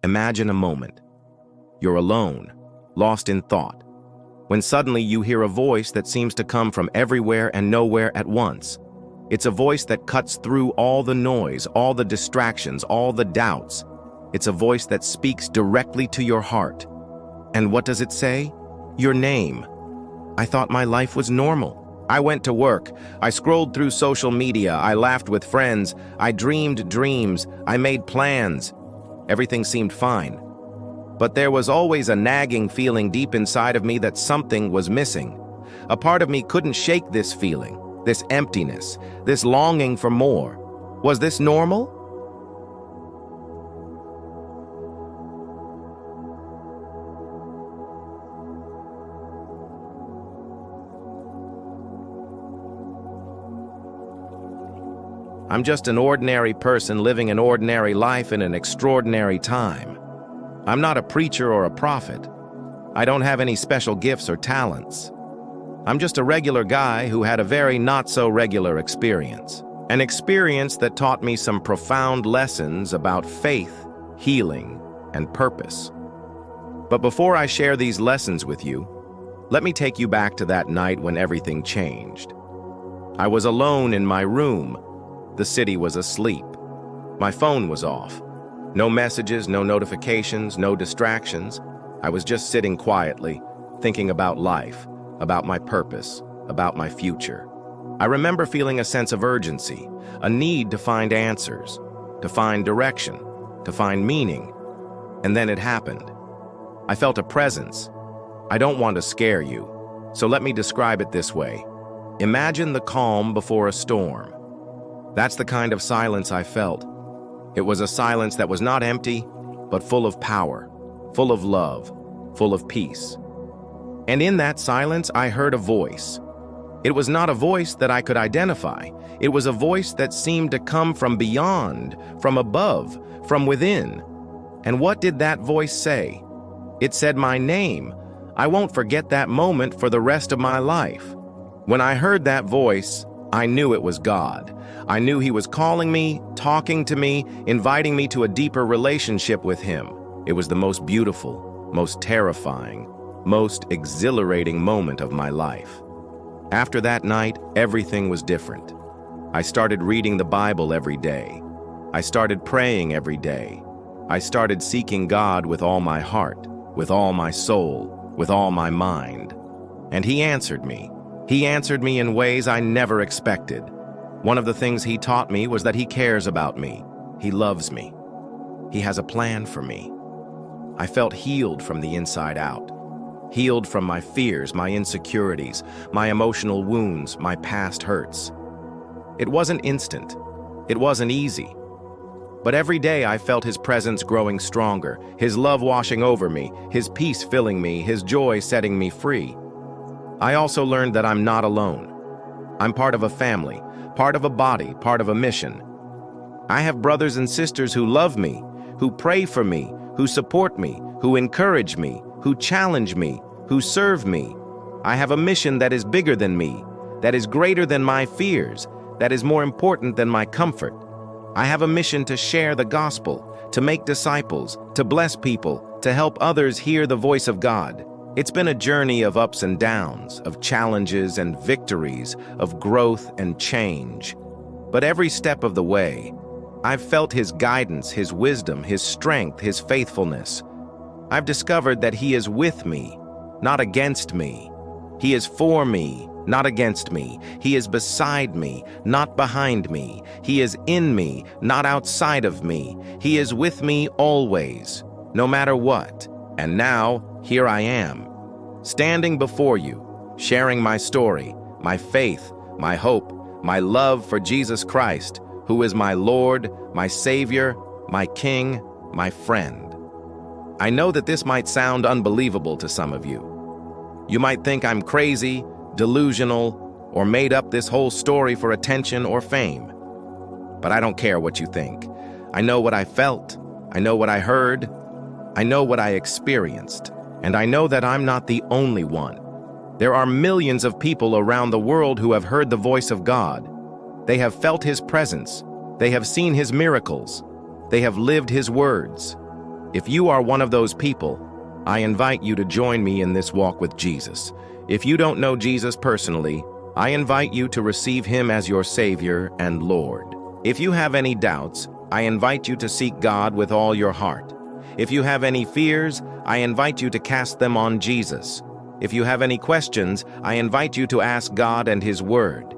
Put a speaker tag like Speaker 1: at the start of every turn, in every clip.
Speaker 1: Imagine a moment. You're alone, lost in thought, when suddenly you hear a voice that seems to come from everywhere and nowhere at once. It's a voice that cuts through all the noise, all the distractions, all the doubts. It's a voice that speaks directly to your heart. And what does it say? Your name. I thought my life was normal. I went to work. I scrolled through social media. I laughed with friends. I dreamed dreams. I made plans. Everything seemed fine. But there was always a nagging feeling deep inside of me that something was missing. A part of me couldn't shake this feeling, this emptiness, this longing for more. Was this normal? I'm just an ordinary person living an ordinary life in an extraordinary time. I'm not a preacher or a prophet. I don't have any special gifts or talents. I'm just a regular guy who had a very not-so-regular experience. An experience that taught me some profound lessons about faith, healing, and purpose. But before I share these lessons with you, let me take you back to that night when everything changed. I was alone in my room. The city was asleep. My phone was off. No messages, no notifications, no distractions. I was just sitting quietly, thinking about life, about my purpose, about my future. I remember feeling a sense of urgency, a need to find answers, to find direction, to find meaning. And then it happened. I felt a presence. I don't want to scare you, so let me describe it this way. Imagine the calm before a storm. That's the kind of silence I felt. It was a silence that was not empty, but full of power, full of love, full of peace. And in that silence, I heard a voice. It was not a voice that I could identify. It was a voice that seemed to come from beyond, from above, from within. And what did that voice say? It said my name. I won't forget that moment for the rest of my life. When I heard that voice, I knew it was God. I knew He was calling me, talking to me, inviting me to a deeper relationship with Him. It was the most beautiful, most terrifying, most exhilarating moment of my life. After that night, everything was different. I started reading the Bible every day. I started praying every day. I started seeking God with all my heart, with all my soul, with all my mind. And He answered me. He answered me in ways I never expected. One of the things He taught me was that He cares about me. He loves me. He has a plan for me. I felt healed from the inside out. Healed from my fears, my insecurities, my emotional wounds, my past hurts. It wasn't instant. It wasn't easy. But every day I felt His presence growing stronger, His love washing over me, His peace filling me, His joy setting me free. I also learned that I'm not alone. I'm part of a family, part of a body, part of a mission. I have brothers and sisters who love me, who pray for me, who support me, who encourage me, who challenge me, who serve me. I have a mission that is bigger than me, that is greater than my fears, that is more important than my comfort. I have a mission to share the gospel, to make disciples, to bless people, to help others hear the voice of God. It's been a journey of ups and downs, of challenges and victories, of growth and change. But every step of the way, I've felt His guidance, His wisdom, His strength, His faithfulness. I've discovered that He is with me, not against me. He is for me, not against me. He is beside me, not behind me. He is in me, not outside of me. He is with me always, no matter what. And now, here I am, standing before you, sharing my story, my faith, my hope, my love for Jesus Christ, who is my Lord, my Savior, my King, my friend. I know that this might sound unbelievable to some of you. You might think I'm crazy, delusional, or made up this whole story for attention or fame. But I don't care what you think. I know what I felt. I know what I heard. I know what I experienced. And I know that I'm not the only one. There are millions of people around the world who have heard the voice of God. They have felt His presence. They have seen His miracles. They have lived His words. If you are one of those people, I invite you to join me in this walk with Jesus. If you don't know Jesus personally, I invite you to receive him as your Savior and Lord. If you have any doubts, I invite you to seek God with all your heart. If you have any fears, I invite you to cast them on Jesus. If you have any questions, I invite you to ask God and his word.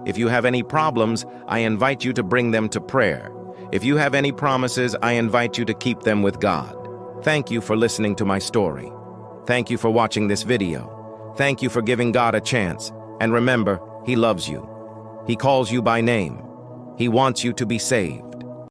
Speaker 1: If you have any problems, I invite you to bring them to prayer. If you have any promises, I invite you to keep them with God. Thank you for listening to my story. Thank you for watching this video. Thank you for giving God a chance. And remember, he loves you. He calls you by name. He wants you to be saved.